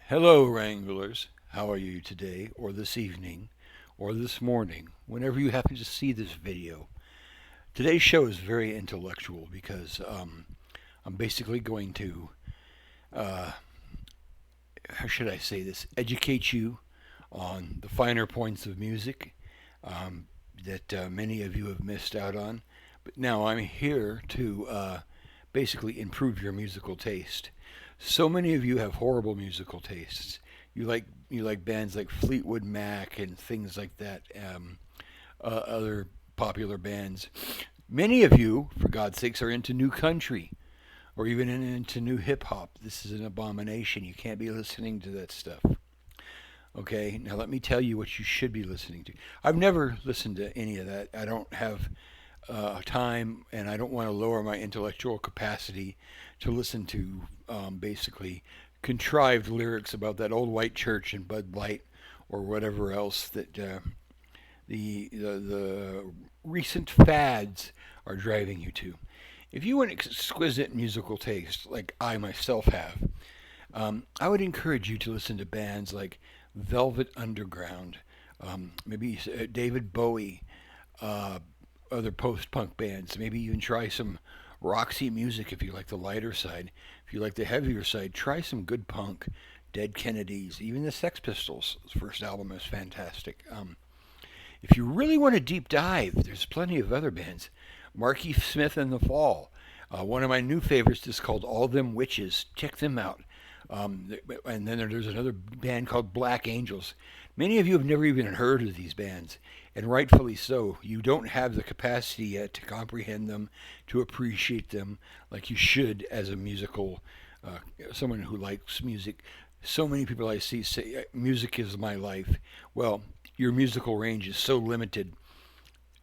Hello, Wranglers. How are you today, or this evening, or this morning, whenever you happen to see this video? Today's show is very intellectual because I'm basically going to, uh, how should I say this, educate you on the finer points of music um, that many of you have missed out on. But now I'm here to basically improve your musical taste. So many of you have horrible musical tastes. You like bands like Fleetwood Mac and things like that. Other popular bands. Many of you, for God's sakes, are into new country or even into new hip hop. This is an abomination. You can't be listening to that stuff. Okay, now let me tell you what you should be listening to. I've never listened to any of that. I don't have time, and I don't want to lower my intellectual capacity to listen to basically contrived lyrics about that old white church and Bud Light or whatever else that the recent fads are driving you to. If you want exquisite musical taste, like I myself have, I would encourage you to listen to bands like Velvet Underground, maybe David Bowie, uh, other post-punk bands. Maybe even try some Roxy Music if you like the lighter side. If you like the heavier side, try some good punk. Dead Kennedys, even the Sex Pistols' first album is fantastic. If you really want a deep dive, there's plenty of other bands. Marky Smith and the Fall. One of my new favorites is called All Them Witches. Check them out. And then there's another band called Black Angels. Many of you have never even heard of these bands, and rightfully so. You don't have the capacity yet to comprehend them, to appreciate them like you should as a musical, someone who likes music. So many people I see say, music is my life. Well, your musical range is so limited.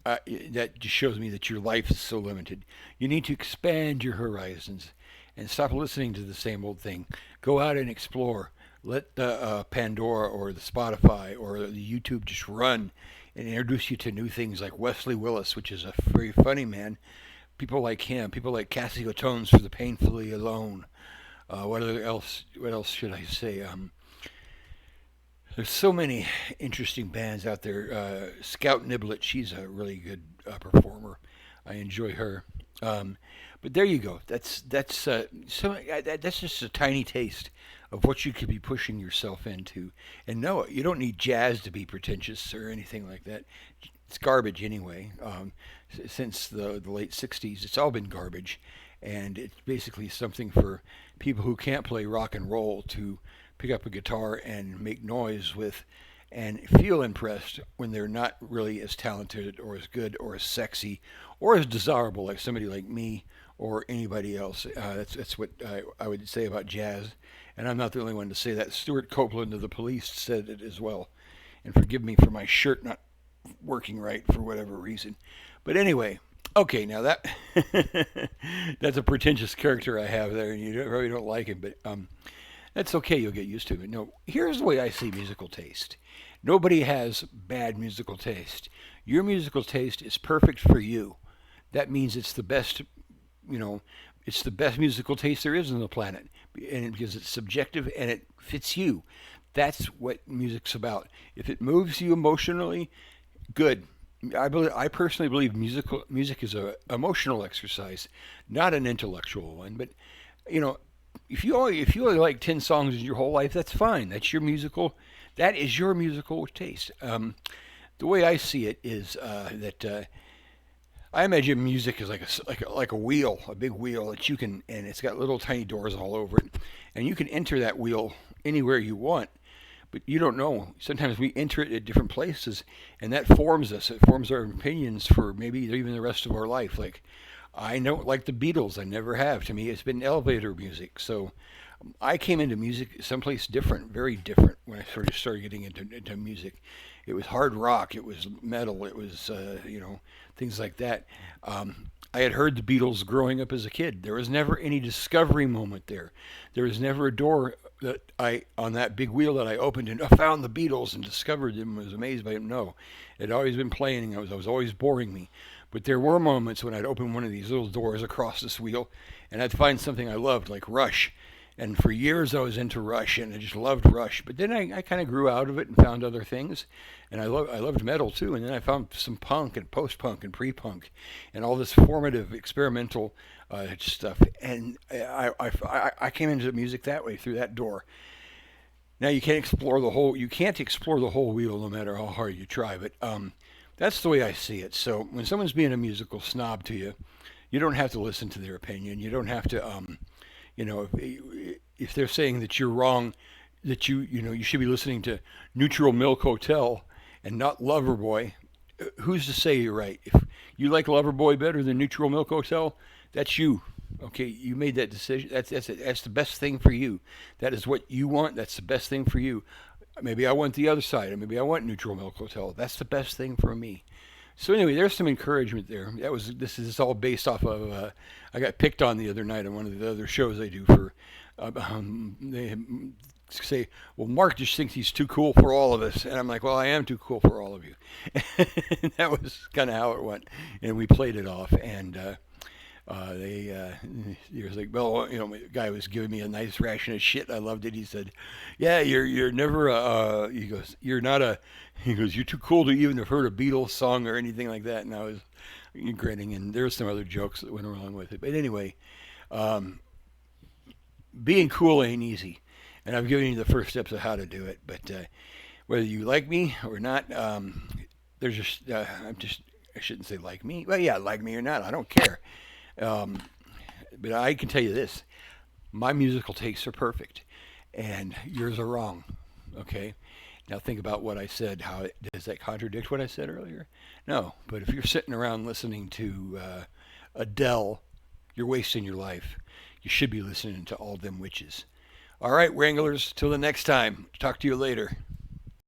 That just shows me that your life is so limited. You need to expand your horizons and stop listening to the same old thing. Go out and explore. Let the Pandora or the Spotify or the YouTube just run and introduce you to new things like Wesley Willis, which is a very funny man. People like him. People like Cassio Tones for the Painfully Alone. What else should I say? There's so many interesting bands out there. Scout Niblett, she's a really good performer. I enjoy her. Um, but there you go. That's just a tiny taste of what you could be pushing yourself into. And no, you don't need jazz to be pretentious or anything like that. It's garbage anyway. Since the late '60s, it's all been garbage, and it's basically something for people who can't play rock and roll to pick up a guitar and make noise with and feel impressed when they're not really as talented or as good or as sexy or as desirable like somebody like me or anybody else. That's what I would say about jazz. And I'm not the only one to say that. Stuart Copeland of the Police said it as well. And forgive me for my shirt not working right for whatever reason. But anyway, okay, now that that's a pretentious character I have there, and you probably don't like him, but that's okay. You'll get used to it. No, here's the way I see musical taste. Nobody has bad musical taste. Your musical taste is perfect for you. That means it's the best, you know, it's the best musical taste there is on the planet, and because it's subjective and it fits you. That's what music's about. If it moves you emotionally, good. I personally believe music is a emotional exercise, not an intellectual one. But you know, if you only like 10 songs in your whole life, that's fine. That is your musical taste. The way I see it is that I imagine music is like a wheel, a big wheel that you can, and it's got little tiny doors all over it, and you can enter that wheel anywhere you want. But you don't know. Sometimes we enter it at different places, and that forms us. It forms our opinions for maybe even the rest of our life. Like I don't like the Beatles. I never have. To me, it's been elevator music. So I came into music someplace different, very different, when I sort of started getting into music. It was hard rock. It was metal. It was things like that. I had heard the Beatles growing up as a kid. There was never any discovery moment there. There was never a door that I on that big wheel that I opened and I found the Beatles and discovered them and was amazed by them. No, it had always been playing. I was always boring me. But there were moments when I'd open one of these little doors across this wheel and I'd find something I loved, like Rush. And for years I was into Rush, and I just loved Rush. But then I kind of grew out of it and found other things, and I loved metal too. And then I found some punk and post punk and pre punk, and all this formative experimental stuff. And I came into music that way through that door. Now you can't explore the whole wheel no matter how hard you try. But that's the way I see it. So when someone's being a musical snob to you, you don't have to listen to their opinion. You don't have to if they're saying that you're wrong, that you should be listening to Neutral Milk Hotel and not Loverboy, who's to say you're right? If you like Loverboy better than Neutral Milk Hotel, that's you. Okay, you made that decision. That's the best thing for you. That is what you want. That's the best thing for you. Maybe I want the other side, or maybe I want Neutral Milk Hotel. That's the best thing for me. So anyway, there's some encouragement there. This is all based off of. I got picked on the other night on one of the other shows I do for. They say, well, Mark just thinks he's too cool for all of us, and I'm like, well, I am too cool for all of you. And that was kind of how it went, and we played it off, and he was like, well, the guy was giving me a nice ration of shit. I loved it. He said, yeah, you're never, he goes, you're not a, he goes, you're too cool to even have heard a Beatles song or anything like that. And I was grinning, and there were some other jokes that went along with it. But anyway, um, being cool ain't easy. And I've given you the first steps of how to do it. But whether you like me or not, there's just, I shouldn't say like me. Well, yeah, like me or not, I don't care. Um, but I can tell you this: my musical tastes are perfect, and yours are wrong. Okay. Now think about what I said. Does that contradict what I said earlier? No. But if you're sitting around listening to Adele, you're wasting your life. You should be listening to all them witches. All right, Wranglers. Till the next time. Talk to you later.